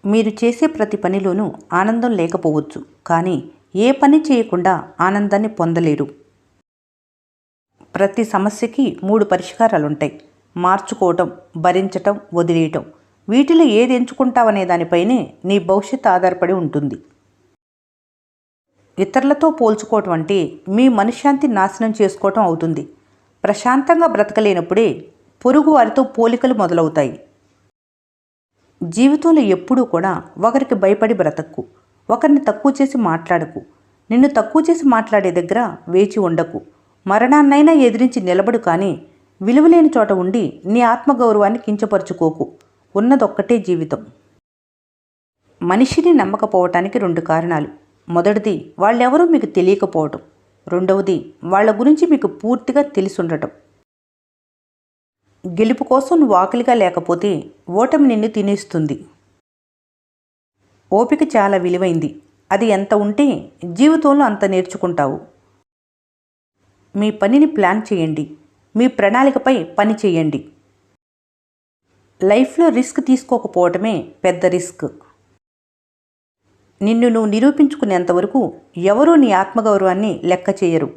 మీరు చేసే ప్రతి పనిలోనూ ఆనందం లేకపోవచ్చు, కానీ ఏ పని చేయకుండా ఆనందాన్ని పొందలేరు. ప్రతి సమస్యకి 3 పరిష్కారాలుంటాయి. మార్చుకోవటం, భరించటం, వదిలేయటం. వీటిలో ఏది ఎంచుకుంటావనే దానిపైనే నీ భవిష్యత్తు ఆధారపడి ఉంటుంది. ఇతరులతో పోల్చుకోవటం అంటే మీ మనశ్శాంతి నాశనం చేసుకోవటం అవుతుంది. ప్రశాంతంగా బ్రతకలేనప్పుడే పొరుగు వారితో పోలికలు మొదలవుతాయి. జీవితంలో ఎప్పుడూ కూడా ఒకరికి భయపడి బ్రతక్కు, ఒకరిని తక్కువ చేసి మాట్లాడకు, నిన్ను తక్కువ చేసి మాట్లాడే దగ్గర వేచి ఉండకు. మరణాన్నైనా ఎదిరించి నిలబడు, కానీ విలువలేని చోట ఉండి నీ ఆత్మగౌరవాన్ని కించపరుచుకోకు. ఉన్నదొక్కటే జీవితం. మనిషిని నమ్మకపోవటానికి 2 కారణాలు. మొదటిది, వాళ్ళెవరూ మీకు తెలియకపోవటం. రెండవది, వాళ్ళ గురించి మీకు పూర్తిగా తెలిసుండటం. గెలుపు కోసం నువ్వు ఆకలిగా లేకపోతే ఓటమి నిన్ను తినేస్తుంది. ఓపిక చాలా విలువైంది. అది ఎంత ఉంటే జీవితంలో అంత నేర్చుకుంటావు. మీ పనిని ప్లాన్ చేయండి. మీ ప్రణాళికపై పని చేయండి. లైఫ్లో రిస్క్ తీసుకోకపోవటమే పెద్ద రిస్క్. నిన్ను నువ్వు నిరూపించుకునేంతవరకు ఎవరూ నీ ఆత్మగౌరవాన్ని లెక్క చేయరు.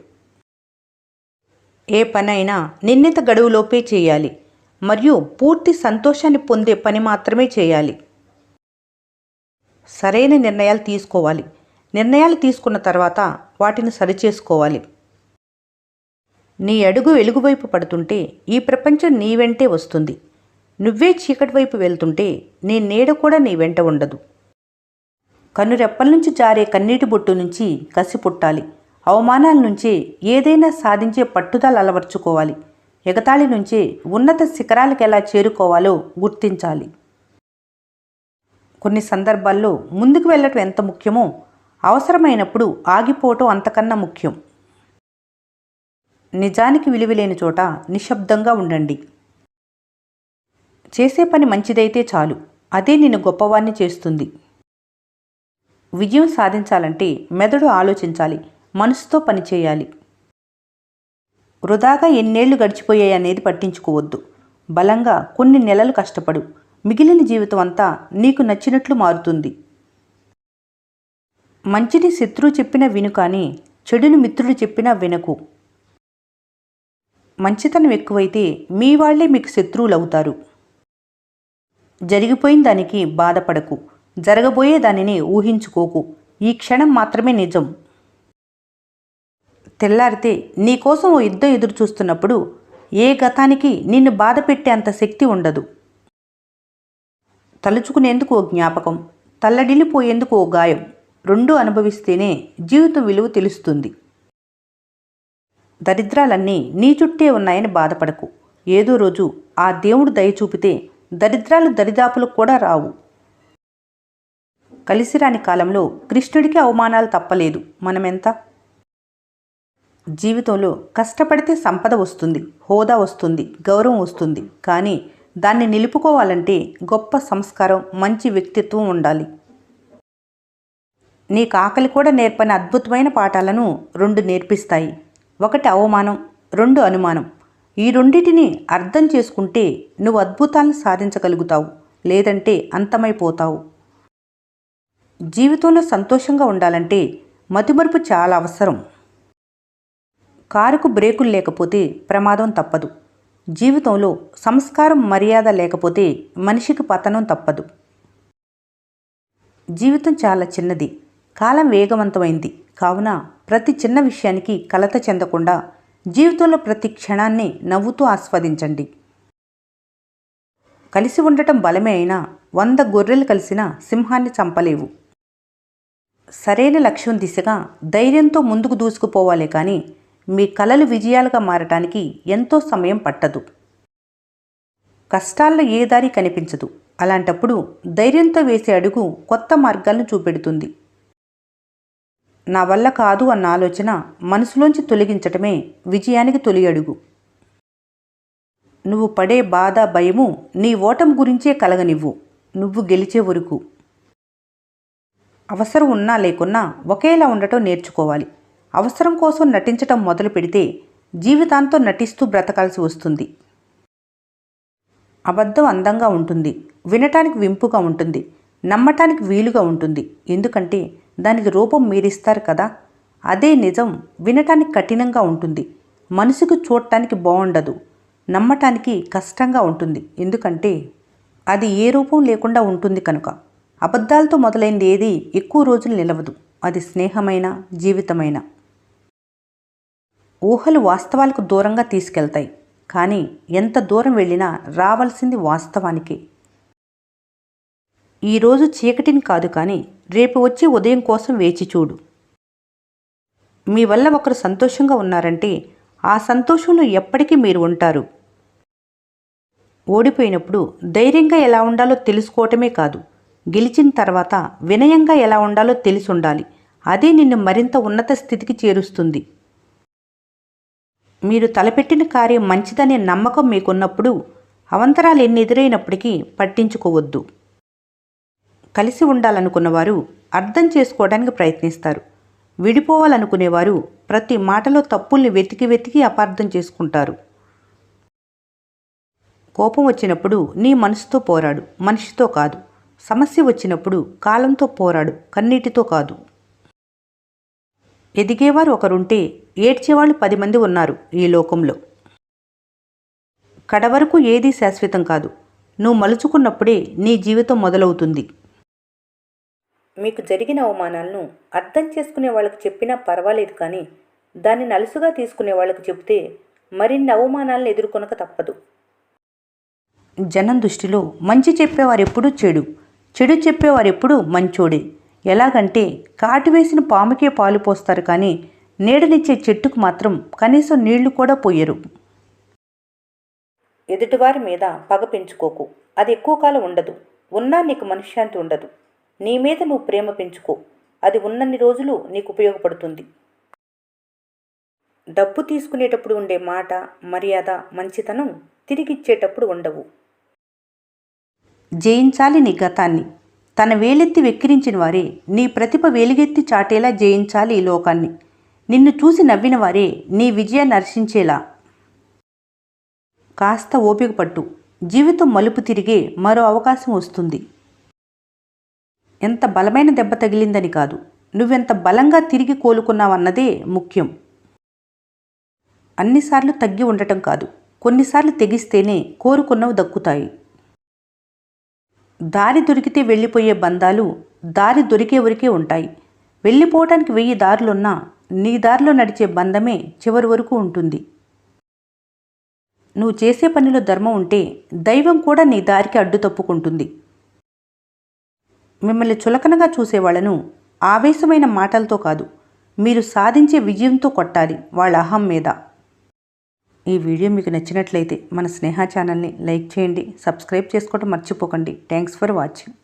ఏ పనైనా నిర్ణీత గడువులోపే చేయాలి, మరియు పూర్తి సంతోషాన్ని పొందే పని మాత్రమే చేయాలి. సరైన నిర్ణయాలు తీసుకోవాలి. నిర్ణయాలు తీసుకున్న తర్వాత వాటిని సరిచేసుకోవాలి. నీ అడుగు వెలుగువైపు పడుతుంటే ఈ ప్రపంచం నీ వెంటే వస్తుంది. నువ్వే చీకటి వైపు వెళ్తుంటే నీ నీడ కూడా నీ వెంట ఉండదు. కన్నురెప్పల నుంచి జారే కన్నీటి బొట్టు నుంచి కసి పుట్టాలి. అవమానాల నుంచే ఏదైనా సాధించే పట్టుదల అలవర్చుకోవాలి. ఎగతాళి నుంచే ఉన్నత శిఖరాలకు ఎలా చేరుకోవాలో గుర్తించాలి. కొన్ని సందర్భాల్లో ముందుకు వెళ్ళటం ఎంత ముఖ్యమో, అవసరమైనప్పుడు ఆగిపోవటం అంతకన్నా ముఖ్యం. నిజానికి విలువలేని చోట నిశ్శబ్దంగా ఉండండి. చేసే పని మంచిదైతే చాలు, అదే నిన్ను గొప్పవాణ్ణి చేస్తుంది. విజయం సాధించాలంటే మెదడు ఆలోచించాలి, మనసుతో పనిచేయాలి. వృధాగా ఎన్నేళ్లు గడిచిపోయాయి అనేది పట్టించుకోవద్దు. బలంగా కొన్ని నెలలు కష్టపడు. మిగిలిన జీవితం అంతా నీకు నచ్చినట్లు మారుతుంది. మంచిని శత్రువు చెప్పినా విను, కానీ చెడుని మిత్రుడు చెప్పినా వినకు. మంచితనం ఎక్కువైతే మీ వాళ్లే మీకు శత్రువులవుతారు. జరిగిపోయిన దానికి బాధపడకు, జరగబోయే దానిని ఊహించుకోకు. ఈ క్షణం మాత్రమే నిజం. తెల్లారితే నీకోసం ఓ యుద్ధం ఎదురు చూస్తున్నప్పుడు ఏ గతానికి నిన్ను బాధ పెట్టే అంత శక్తి ఉండదు. తలుచుకునేందుకు ఓ జ్ఞాపకం, తల్లడిల్లిపోయేందుకు ఓ గాయం, 2 అనుభవిస్తేనే జీవితం విలువ తెలుస్తుంది. దరిద్రాలన్నీ నీ చుట్టే ఉన్నాయని బాధపడకు. ఏదో రోజు ఆ దేవుడు దయ చూపితే దరిద్రాలు దరిదాపులకు కూడా రావు. కలిసిరాని కాలంలో కృష్ణుడికి అవమానాలు తప్పలేదు. మనమెంత? జీవితంలో కష్టపడితే సంపద వస్తుంది, హోదా వస్తుంది, గౌరవం వస్తుంది. కానీ దాన్ని నిలుపుకోవాలంటే గొప్ప సంస్కారం, మంచి వ్యక్తిత్వం ఉండాలి. నీకు ఆకలి కూడా నేర్పని అద్భుతమైన పాఠాలను 2 నేర్పిస్తాయి. 1 అవమానం, 2 అనుమానం. ఈ రెండింటిని అర్థం చేసుకుంటే నువ్వు అద్భుతాలను సాధించగలుగుతావు, లేదంటే అంతమైపోతావు. జీవితంలో సంతోషంగా ఉండాలంటే మతిమరుపు చాలా అవసరం. కారుకు బ్రేకులు లేకపోతే ప్రమాదం తప్పదు. జీవితంలో సంస్కారం, మర్యాద లేకపోతే మనిషికి పతనం తప్పదు. జీవితం చాలా చిన్నది, కాలం వేగవంతమైంది. కావున ప్రతి చిన్న విషయానికి కలత చెందకుండా జీవితంలో ప్రతి క్షణాన్ని నవ్వుతూ ఆస్వాదించండి. కలిసి ఉండటం బలమే అయినా 100 గొర్రెలు కలిసినా సింహాన్ని చంపలేవు. సరైన లక్ష్యం దిశగా ధైర్యంతో ముందుకు దూసుకుపోవాలే కానీ మీ కలలు విజయాలుగా మారటానికి ఎంతో సమయం పట్టదు. కష్టాల్లో ఏ దారి కనిపించదు. అలాంటప్పుడు ధైర్యంతో వేసే అడుగు కొత్త మార్గాలను చూపెడుతుంది. నా వల్ల కాదు అన్న ఆలోచన మనసులోంచి తొలగించటమే విజయానికి తొలి అడుగు. నువ్వు పడే బాధ, భయము నీ ఓటమి గురించే కలగనివ్వు, నువ్వు గెలిచే వరకు. అవసరం ఉన్నా లేకున్నా ఒకేలా ఉండటం నేర్చుకోవాలి. అవసరం కోసం నటించటం మొదలు పెడితే జీవితాంతం నటిస్తూ బ్రతకాల్సి వస్తుంది. అబద్ధం అందంగా ఉంటుంది, వినటానికి వింపుగా ఉంటుంది, నమ్మటానికి వీలుగా ఉంటుంది. ఎందుకంటే దానికి రూపం మీరిస్తారు కదా. అదే నిజం వినటానికి కఠినంగా ఉంటుంది. మనసుకు చూడటానికి బాగుండదు. నమ్మటానికి కష్టంగా ఉంటుంది. ఎందుకంటే అది ఏ రూపం లేకుండా ఉంటుంది కనుక. అబద్ధాలతో మొదలైంది ఏది ఎక్కువ రోజులు నిలవదు. అది స్నేహమైన, జీవితమైన. ఊహలు వాస్తవాలకు దూరంగా తీసుకెళ్తాయి. కానీ ఎంత దూరం వెళ్ళినా రావాల్సింది వాస్తవానికి. ఈరోజు చీకటిని కాదు, కానీ రేపు వచ్చి ఉదయం కోసం వేచి చూడు. మీ వల్ల ఒకరు సంతోషంగా ఉన్నారంటే ఆ సంతోషంలో ఎప్పటికీ మీరు ఉంటారు. ఓడిపోయినప్పుడు ధైర్యంగా ఎలా ఉండాలో తెలుసుకోవటమే కాదు, గెలిచిన తర్వాత వినయంగా ఎలా ఉండాలో తెలిసి ఉండాలి. అదే నిన్ను మరింత ఉన్నత స్థితికి చేరుస్తుంది. మీరు తలపెట్టిన కార్యం మంచిదనే నమ్మకం మీకున్నప్పుడు అవంతరాలు ఎన్ని ఎదురైనప్పటికీ పట్టించుకోవద్దు. కలిసి ఉండాలనుకున్నవారు అర్థం చేసుకోవడానికి ప్రయత్నిస్తారు. విడిపోవాలనుకునేవారు ప్రతి మాటలో తప్పుల్ని వెతికి వెతికి అపార్థం చేసుకుంటారు. కోపం వచ్చినప్పుడు నీ మనసుతో పోరాడు, మనిషితో కాదు. సమస్య వచ్చినప్పుడు కాలంతో పోరాడు, కన్నీటితో కాదు. ఎదిగేవారు ఒకరుంటే ఏడ్చేవాళ్ళు 10 మంది ఉన్నారు ఈ లోకంలో. కడవరకు ఏదీ శాశ్వతం కాదు. నువ్వు మలుచుకున్నప్పుడే నీ జీవితం మొదలవుతుంది. మీకు జరిగిన అవమానాలను అర్థం చేసుకునే వాళ్ళకి చెప్పినా పర్వాలేదు, కానీ దాన్ని నలుసుగా తీసుకునే వాళ్ళకి చెబితే మరిన్ని అవమానాలను ఎదుర్కొనక తప్పదు. జనం దృష్టిలో మంచి చెప్పేవారెప్పుడూ చెడు, చెడు చెప్పేవారెప్పుడూ మంచోడే. ఎలాగంటే కాటువేసిన పాముకే పాలు పోస్తారు, కానీ నీడనిచ్చే చెట్టుకు మాత్రం కనీసం నీళ్లు కూడా పోయరు. ఎదుటివారి మీద పగ పెంచుకోకు. అది ఎక్కువ కాలం ఉండదు. ఉన్నా నీకు మనశ్శాంతి ఉండదు. నీ మీద నువ్వు ప్రేమ పెంచుకో. అది ఉన్నన్ని రోజులు నీకు ఉపయోగపడుతుంది. డబ్బు తీసుకునేటప్పుడు ఉండే మాట, మర్యాద, మంచితనం తిరిగిచ్చేటప్పుడు ఉండవు. జయించాలి నీ గతాన్ని. తన వేలెత్తి వెక్కిరించిన వారే నీ ప్రతిభ వేలుగెత్తి చాటేలా జయించాలి ఈ లోకాన్ని. నిన్ను చూసి నవ్విన వారే నీ విజయాన్ని హర్షించేలా. కాస్త ఓపిక పట్టు. జీవితం మలుపు తిరిగే మరో అవకాశం వస్తుంది. ఎంత బలమైన దెబ్బ తగిలిందని కాదు, నువ్వెంత బలంగా తిరిగి కోలుకున్నావన్నదే ముఖ్యం. అన్నిసార్లు తగ్గి ఉండటం కాదు, కొన్నిసార్లు తెగిస్తేనే కోరుకున్నవి దక్కుతాయి. దారి దొరికితే వెళ్ళిపోయే బంధాలు దారి దొరికే వరకే ఉంటాయి. వెళ్ళిపోవటానికి 1000 దారులున్నా నీ దారిలో నడిచే బంధమే చివరి వరకు ఉంటుంది. నువ్వు చేసే పనిలో ధర్మం ఉంటే దైవం కూడా నీ దారికి అడ్డు తప్పుకుంటుంది. మిమ్మల్ని చులకనగా చూసేవాళ్లను ఆవేశమైన మాటలతో కాదు, మీరు సాధించే విజయంతో కొట్టాలి వాళ్ళ అహం మీద. ఈ వీడియో మీకు నచ్చినట్లయితే మన స్నేహ ఛానల్ని లైక్ చేయండి, సబ్స్క్రైబ్ చేసుకోవడం మర్చిపోకండి. Thanks for watching.